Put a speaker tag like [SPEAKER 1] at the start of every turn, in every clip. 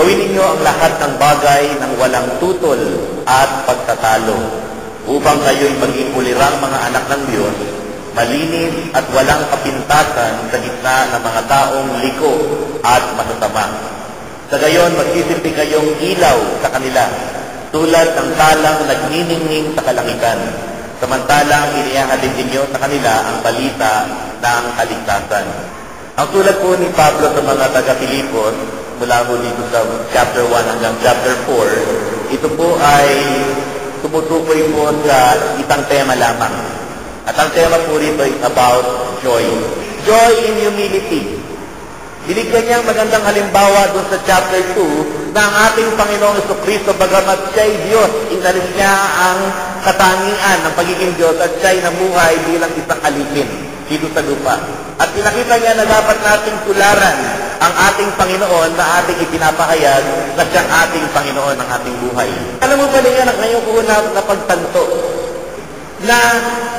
[SPEAKER 1] Gawin ninyo ang lahat ng bagay ng walang tutol at pagtatalo, upang kayo'y maging ulirang mga anak ng Diyos, malinis at walang kapintasan sa gitna ng mga taong liko at masasama. Sa gayon, magsisilbi kayong ilaw sa kanila, tulad ng talang nagniningning sa kalangitan, samantalang inihahalin ninyo sa kanila ang balita ng kaligtasan. Ang tulad po ni Pablo sa mga taga-Filipos, mula po dito sa chapter 1 hanggang chapter 4, ito po ay tumutukoy po sa isang tema lamang. At ang tema po rito is about joy. Joy in humility. Binigyan niya ang magandang halimbawa doon sa chapter 2 na ang ating Panginoong Jesucristo, bagamat siya'y Diyos, inalis niya ang katangian ng pagiging Diyos at siya'y namuhay bilang isang alipin dito sa lupa. At pinakita niya na dapat nating tularan ang ating Panginoon na ating ipinapahayag na siyang ating Panginoon ng ating buhay. Alam mo ba niya na ngayon po na pagtanto na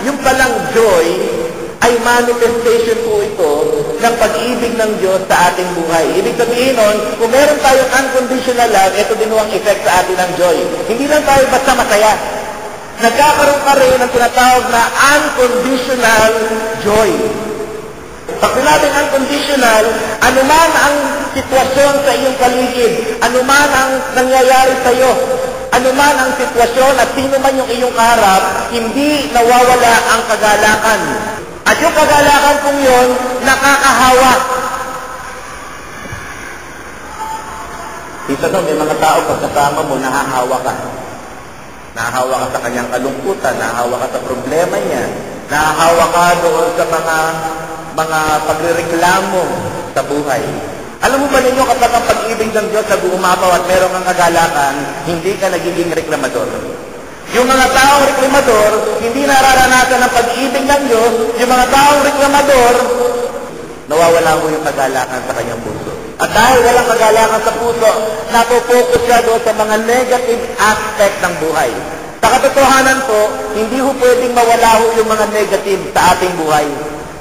[SPEAKER 1] yung palang joy ay manifestation po ito ng pag-ibig ng Diyos sa ating buhay. Ibig sabihin nun, kung meron tayong unconditional love, ito din ang effect sa atin ng joy. Hindi lang tayo basta masaya. Nagkakaroon ka rin ng tinatawag na unconditional joy. Pag sinabing unconditional, anuman ang sitwasyon sa iyong paligid, anuman ang nangyayari sa iyo, anuman ang sitwasyon at sino man yung iyong kaharap, hindi nawawala ang kagalakan. At yung kagalakan kong yun, nakakahawa. Isa doon, may mga tao pagkasama mo, nahahawa ka. Nahahawa ka sa kanyang kalungkutan, nahahawa ka sa problema niya, nahahawa ka doon sa mga pagrereklamo sa buhay. Alam mo ba ninyo kapag ang pag-ibig ng Diyos sa umapaw at meron kang kagalakan, hindi ka nagiging reklamador. Yung mga taong reklamador, hindi nararanasan ng pag-ibig ng Diyos. Yung mga taong reklamador, nawawala mo yung kagalakan sa kanyang puso. At dahil walang kagalakan sa puso, napopokus siya doon sa mga negative aspect ng buhay. Sa katotohanan po, hindi ho pwedeng mawala ho yung mga negative sa ating buhay.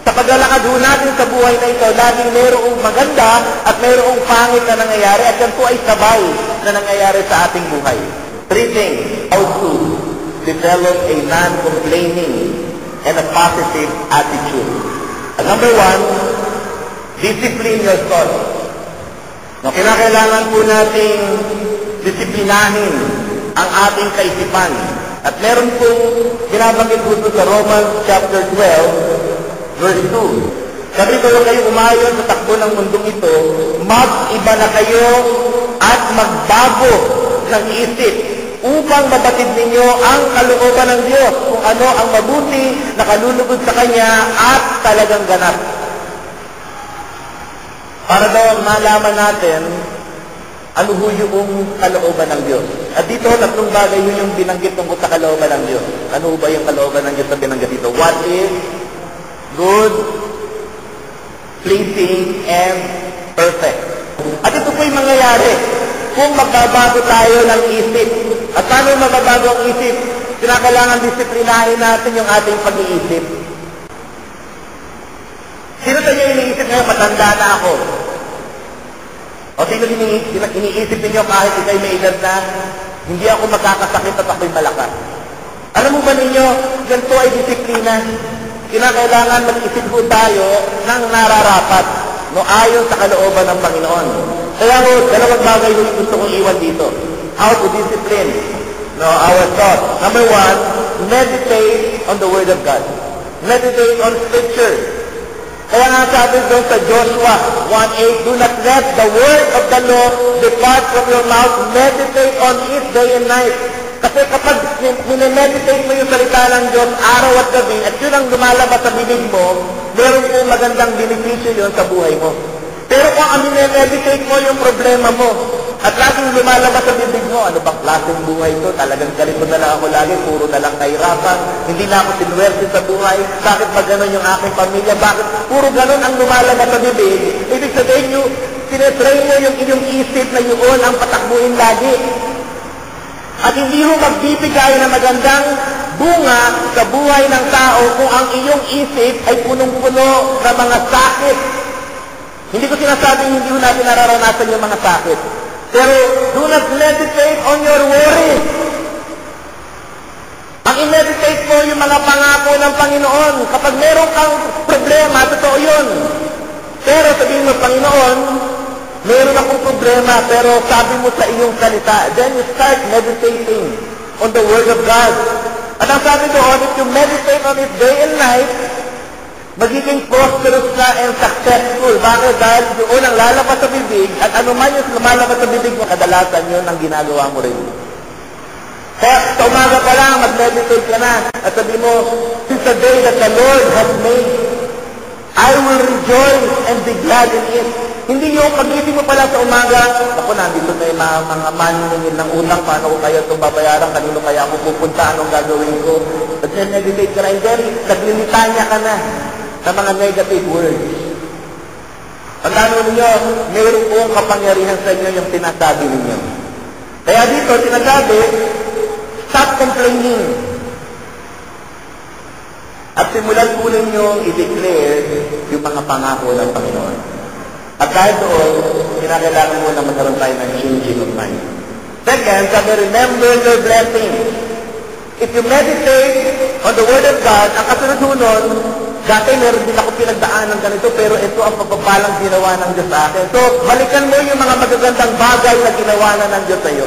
[SPEAKER 1] Sa paglalakad ho natin sa buhay na ito, laging mayroong maganda at mayroong pangit na nangyayari at yan po ay sabay na nangyayari sa ating buhay. 3 things. How to develop a non-complaining and a positive attitude. And number 1, discipline your thoughts. No, kinakailangan po nating disiplinahin ang ating kaisipan. At meron pong binabanggit po sa Romans chapter 12, verse 2. Sabi ko, kayo umayon sa takbo ng mundong ito, mag-iba na kayo at magbago ng isip upang mabatid ninyo ang kalooban ng Diyos kung ano ang mabuti na kalulugod sa Kanya at talagang ganap. Para daw malaman natin ano ho yung kalooban ng Diyos. At dito, 3 bagay yun yung binanggit tungkol sa kalooban ng Diyos. Ano ba yung kalooban ng Diyos na binanggit dito? What is good, pleasing, and perfect. At ito po yung mangyayari kung magbabago tayo ng isip. At paano magbabago ang isip? Kinakailangan disiplinahin natin yung ating pag-iisip. Sino sa inyo iniisip ngayon, matanda na ako? O sino iniisip ninyo kahit ikay may edad na, hindi ako magkakasakit at ako'y malakas? Alam mo ba ninyo, yan po ay disiplina. Kinakailangan mag-isip po tayo ng nararapat, no, ayon sa kalooban ng Panginoon. Kaya ho, 2 bagay yung gusto kong iwan dito. How to discipline our thoughts. Number 1, meditate on the Word of God. Meditate on Scripture. Kaya nga sabi doon sa Joshua 1:8, do not let the word of the law depart from your mouth. Meditate on it day and night. Kasi kapag minimeditate mo yung salita ng Diyos araw at gabi, at yun ang lumalabas sa bibig mo, meron po magandang benepisyo yun sa buhay mo. Pero kung ang minimeditate mo yung problema mo, at laging lumalabas sa bibig mo, ano bang klaseng buhay ito? Talagang ganito na lang ako lagi, puro na lang kahirapan, hindi na ako sinuwerte sa buhay, bakit ba ganun yung aking pamilya, bakit puro ganun ang lumalabas sa bibig? Ibig sabihin nyo, sinetrain nyo yung inyong isip na yun ang patakbuhin lagi. At hindi mo magbibigay na magandang bunga sa buhay ng tao kung ang iyong isip ay punong-puno ng mga sakit. Hindi ko sinasabing hindi natin nararanasan yung mga sakit. Pero do not meditate on your worries. Ang i-meditate mo yung mga pangako ng Panginoon. Kapag meron kang problema, totoo yun. Pero sabihin mo, Panginoon, meron akong problema, pero sabi mo sa iyong salita, then you start meditating on the Word of God. At ang sabi doon, if you meditate on it day and night, magiging prosperous ka and successful. Bakit? Dahil doon ang lalabas sa bibig, at anuman yung lumalabas sa bibig mo, kadalasan yun ang ginagawa mo rin. Kaya sa umaga pa lang, mag-meditate ka na. At sabi mo, since the day that the Lord has made, I will rejoice and be glad in it. Hindi yung pag-isip mo pala sa umaga, ako nandito na yung mga maningin ng utang, paano ko kaya itong babayaran, kanino kaya ako pupunta, anong gagawin ko. At meditate ka na, and then naglimitanya ka na sa mga negative words. Tandaan ninyo, mayroon pong kapangyarihan sa inyo yung sinasabi ninyo. Kaya dito, sinasabi, stop complaining. At simulan po ninyo i-declare yung mga pangako ng Panginoon. At dahil doon, kinakailangan mo na magkaroon tayo ng changing of mind. Second, sabi, remember your blessings. If you meditate on the Word of God, ang kasunod-sunod, dati meron din ako pinagdaanan ganito, pero ito ang pagpapalang ginawa ng Diyos sa akin. So, balikan mo yung mga magagandang bagay na ginawa na ng Diyos sa iyo.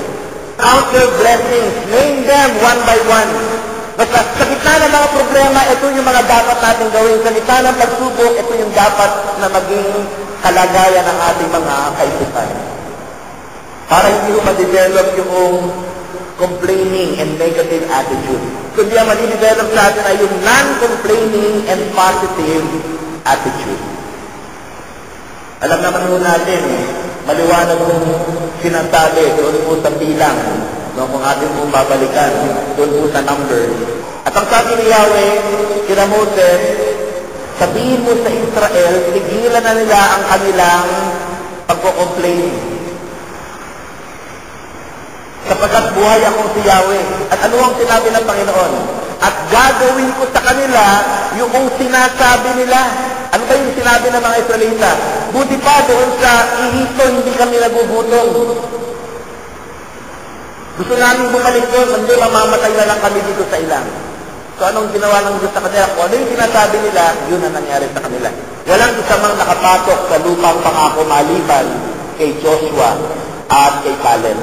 [SPEAKER 1] Count your blessings. Name them one by one. Basta sa gitna ng mga problema, ito yung mga dapat natin gawin. Sa gitna ng pagsubok, ito yung dapat na maging kalagayan ng ating mga kaisipan. Para hindi mo ma-develop yung complaining and negative attitude. Kundi ang ma-develop sa atin ay yung non-complaining and positive attitude. Alam naman mo natin, maliwanag yung sinasabi doon po sa bilang, no, kung atin pong babalikan, doon po sa numbers. At ang sabi ni Yahweh, kina Moses, sabihin mo sa Israel, tigilan na nila ang kanilang pagko-complain. Sapagkat buhay akong si Yahweh. At ano ang sinabi ng Panginoon? At gagawin ko sa kanila yung sinasabi nila. Ano ba yung sinabi ng mga Israelita? Buti pa doon sa Ehipto, hindi kami nagugutom. Gusto namin bumalik doon, hindi mamamatay na lang kami dito sa ilang. So anong ginawa ng Diyos sa kanila? Kung ano yung sinasabi nila, yun ang nangyari sa kanila. Walang isa mang nakapatok sa lupang pangako maliban kay Joshua at kay Caleb.